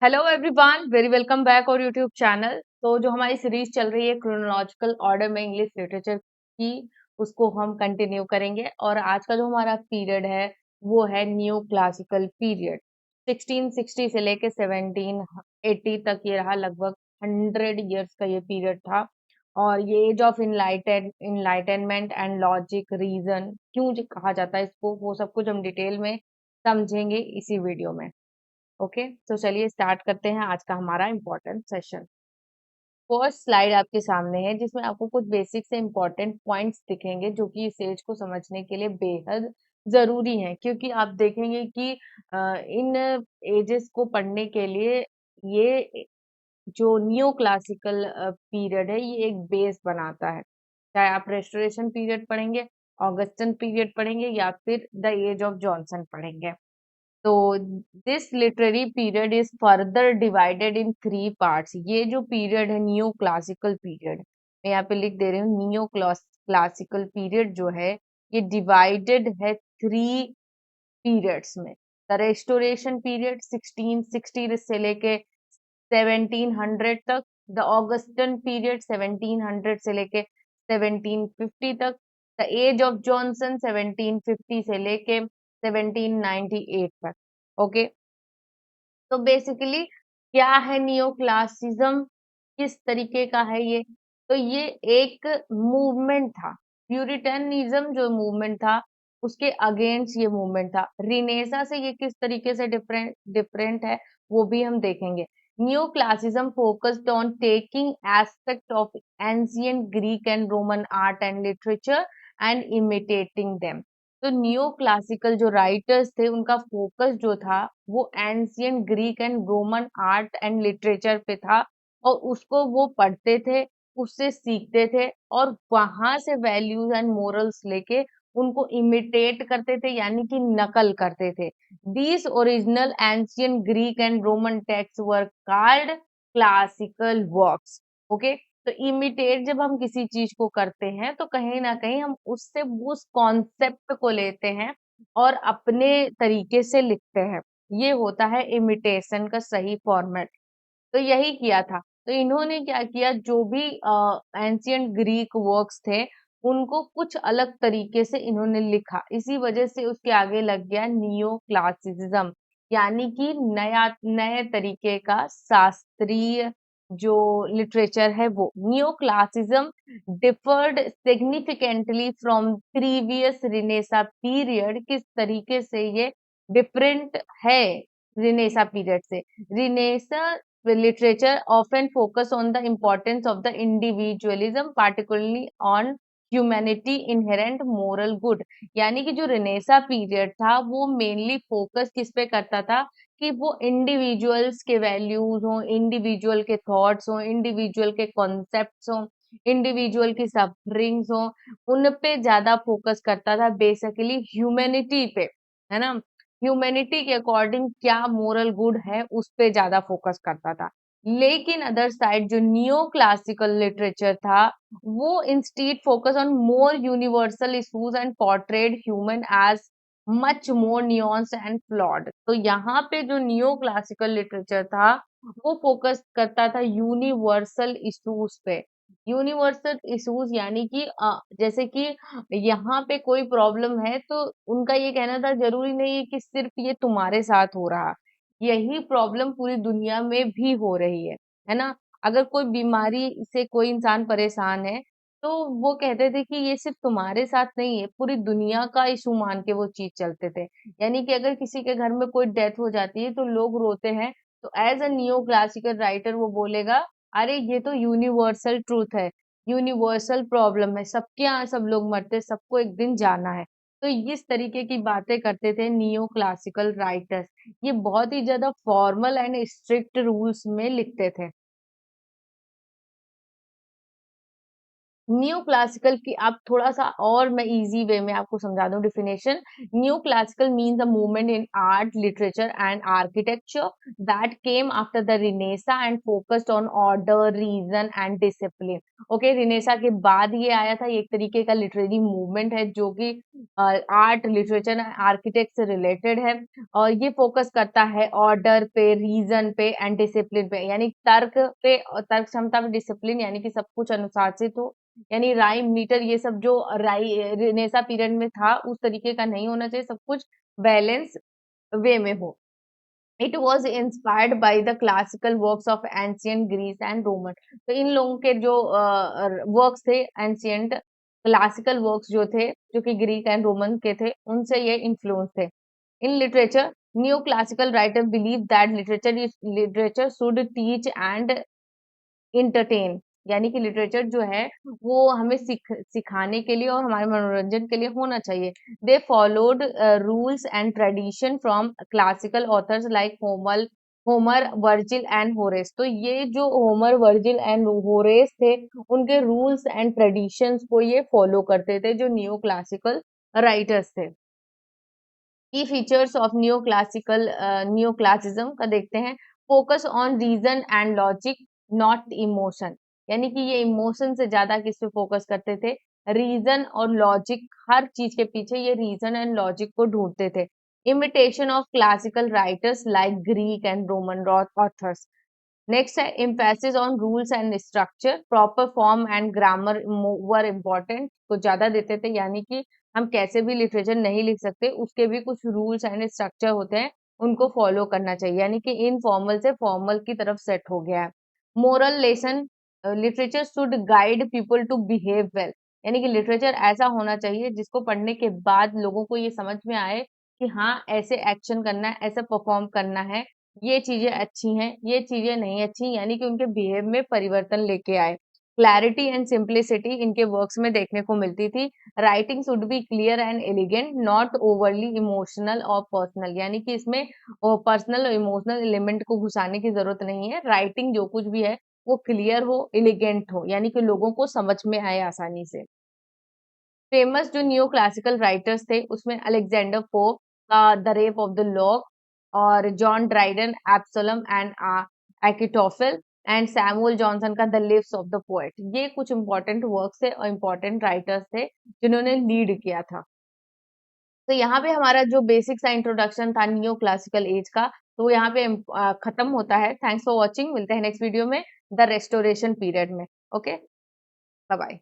Hello everyone, very welcome back और YouTube channel. तो जो हमारी सीरीज चल रही है क्रोनोलॉजिकल ऑर्डर में इंग्लिश लिटरेचर की, उसको हम कंटिन्यू करेंगे। और आज का जो हमारा पीरियड है वो है न्यू क्लासिकल पीरियड। 1660 से लेके 1780 तक ये रहा, लगभग 100 इयर्स का ये पीरियड था। और ये age of enlightenment and logic reason क्यों कहा जाता है इसको, वो सब कुछ हम डिटेल में समझेंगे इसी वीडियो में। ओके, तो चलिए स्टार्ट करते हैं आज का हमारा इम्पोर्टेंट सेशन। फर्स्ट स्लाइड आपके सामने है जिसमें आपको कुछ बेसिक से इम्पोर्टेंट पॉइंट्स दिखेंगे जो कि इस एज को समझने के लिए बेहद जरूरी है, क्योंकि आप देखेंगे कि इन एजेस को पढ़ने के लिए ये जो न्यू क्लासिकल पीरियड है ये एक बेस बनाता है। चाहे आप रेस्टोरेशन पीरियड पढ़ेंगे, ऑगस्टन पीरियड पढ़ेंगे या फिर द एज ऑफ जॉनसन पढ़ेंगे। तो this literary period is further divided in 3 parts. ये जो पीरियड है न्यू क्लासिकल पीरियड, मैं यहाँ पे लिख दे रही हूँ, न्यू क्लासिकल पीरियड जो है ये डिवाइडेड है 3 पीरियड्स में। द रेस्टोरेशन पीरियड 1660 से लेके 1700 तक, द ऑगस्टन पीरियड 1700 से लेके 1750 तक, द एज ऑफ जॉनसन 1750 से लेके 1798 तक। ओके, तो बेसिकली क्या है नियो क्लासिज्म, किस तरीके का है ये? तो ये एक मूवमेंट था। प्यूरिटनिज्म जो मूवमेंट था उसके अगेंस्ट ये मूवमेंट था। रिनेसा से ये किस तरीके से डिफरेंट डिफरेंट है वो भी हम देखेंगे। New classicism focused on taking aspect of ancient Greek and Roman art and literature and imitating them. तो नियो क्लासिकल जो राइटर्स थे उनका फोकस जो था वो ancient Greek and Roman art and literature पे था, और उसको वो पढ़ते थे, उससे सीखते थे और वहां से वैल्यूज एंड मोरल्स लेके उनको इमिटेट करते थे, यानी कि नकल करते थे। These original ancient Greek and Roman text were called classical works. Okay, तो इमिटेट जब हम किसी चीज को करते हैं तो कहीं ना कहीं हम उससे उस कॉन्सेप्ट को लेते हैं और अपने तरीके से लिखते हैं। ये होता है इमिटेशन का सही फॉर्मेट। तो यही किया था। तो इन्होंने क्या किया, जो भी एंशियंट ग्रीक वर्क्स थे उनको कुछ अलग तरीके से इन्होंने लिखा, इसी वजह से उसके आगे लग गया नियो क्लासिसिज्म, यानी कि नया नए तरीके का शास्त्रीय जो लिटरेचर है वो। Neo classicism deferred significantly from previous renaissance period. किस तरीके से ये डिफरेंट है रिनेसा पीरियड से? Renaissance literature often focus on the importance of the individualism, particularly on humanity inherent moral good। यानी कि जो रेनेसा पीरियड था वो मेनली फोकस किस पे करता था कि वो इंडिविजुअल्स के वैल्यूज हों, इंडिविजुअल के थॉट्स हों, इंडिविजुअल के कॉन्सेप्ट्स हों, इंडिविजुअल की सफरिंग्स हों, उन पे ज्यादा फोकस करता था, बेसिकली ह्यूमैनिटी पे, है ना। ह्यूमैनिटी के अकॉर्डिंग क्या मोरल गुड है उस पे ज्यादा फोकस करता था। लेकिन अदर साइड जो नियो क्लासिकल लिटरेचर था वो instead focus on more universal issues and portrayed human as much more nuanced and flawed. तो यहाँ पे जो नियो क्लासिकल लिटरेचर था वो फोकस करता था यूनिवर्सल इशूज पे। यूनिवर्सल इशूज यानी कि जैसे कि यहाँ पे कोई प्रॉब्लम है तो उनका ये कहना था जरूरी नहीं है कि सिर्फ ये तुम्हारे साथ हो रहा, यही प्रॉब्लम पूरी दुनिया में भी हो रही है ना। अगर कोई बीमारी से कोई इंसान परेशान है तो वो कहते थे कि ये सिर्फ तुम्हारे साथ नहीं है, पूरी दुनिया का इशू मान के वो चीज चलते थे। यानी कि अगर किसी के घर में कोई डेथ हो जाती है तो लोग रोते हैं, तो as a new classical writer वो बोलेगा अरे ये तो यूनिवर्सल ट्रूथ है, यूनिवर्सल प्रॉब्लम है, सबके यहाँ सब लोग मरते, सबको एक दिन जाना है। तो इस तरीके की बातें करते थे नियो क्लासिकल राइटर्स। ये बहुत ही ज्यादा फॉर्मल एंड स्ट्रिक्ट रूल्स में लिखते थे। न्यू क्लासिकल की आप थोड़ा-सा और मैं ईज़ी वे में आपको समझा दूँ definition. New classical means a movement in art, literature and architecture that came after the renaissance and focused on order, reason and discipline. Okay, renaissance के बाद ये आया था, ये एक तरीके का लिटरेरी मूवमेंट है जो कि आर्ट, लिटरेचर एंड आर्किटेक्ट से रिलेटेड है और ये फोकस करता है ऑर्डर पे, रीज़न पे एंड डिसिप्लिन पे, यानी तर्क पे और तर्क क्षमता पे, डिसिप्लिन यानी कि सब कुछ अनुशासित हो, यानी राइम मीटर ये सब जो रेनेसा पीरियड में था उस तरीके का नहीं होना चाहिए, सब कुछ बैलेंस वे में हो। It was inspired by the classical works of ancient Greece and Roman. तो इन लोगों के जो वर्क्स थे एंशियंट क्लासिकल वर्क्स जो थे जो कि ग्रीक एंड रोमन के थे उनसे ये इन्फ्लुएंस थे। In literature new classical writer believe that literature should teach and entertain, यानी कि लिटरेचर जो है वो हमें सिखाने के लिए और हमारे मनोरंजन के लिए होना चाहिए। They followed rules and tradition from classical authors like Homer, Virgil and Horace. तो ये जो होमर, वर्जिल एंड होरेस थे उनके रूल्स एंड ट्रेडिशंस को ये फॉलो करते थे जो न्यू क्लासिकल राइटर्स थे। की फीचर्स ऑफ न्यू क्लासिज्म का देखते हैं। Focus on reason and logic, not emotion, यानी कि ये इमोशन से ज्यादा किस पे फोकस करते थे, रीजन और लॉजिक, हर चीज के पीछे ये रीजन एंड लॉजिक को ढूंढते थे। Imitation of classical writers like Greek and Roman authors. Next है emphasis on rules and structure, proper form and grammar were important, को ज्यादा देते थे, यानी कि हम कैसे भी लिटरेचर नहीं लिख सकते, उसके भी कुछ रूल्स एंड स्ट्रक्चर होते हैं, उनको फॉलो करना चाहिए, यानी कि इनफॉर्मल से फॉर्मल की तरफ सेट हो गया है। Moral lesson, literature should guide people to behave well, यानी कि लिटरेचर ऐसा होना चाहिए जिसको पढ़ने के बाद लोगों को ये समझ में आए कि हाँ ऐसे एक्शन करना है, ऐसे परफॉर्म करना है, ये चीजें अच्छी हैं, ये चीजें नहीं अच्छी, यानी कि उनके बिहेव में परिवर्तन लेके आए। क्लैरिटी एंड सिंप्लिसिटी इनके वर्क्स में देखने को मिलती थी। Writing should be clear and elegant, not overly emotional और पर्सनल, यानी कि इसमें पर्सनल और इमोशनल एलिमेंट को घुसाने की जरूरत नहीं है। राइटिंग जो कुछ भी है वो क्लियर हो, एलिगेंट हो, यानी कि लोगों को समझ में आए आसानी से। फेमस जो न्यू क्लासिकल राइटर्स थे उसमें अलेक्जेंडर पोप का the rape of the lock और John Dryden Absalom and Achitophel and Samuel Johnson का the lives of the poet, ये कुछ इंपॉर्टेंट वर्क्स थे और इंपॉर्टेंट राइटर्स थे जिन्होंने लीड किया था। तो यहाँ पे हमारा जो बेसिक सा इंट्रोडक्शन था न्यू क्लासिकल एज का, तो वो यहाँ पे खत्म होता है। थैंक्स फॉर वॉचिंग, मिलते हैं नेक्स्ट वीडियो में द रेस्टोरेशन पीरियड में। Okay, bye bye.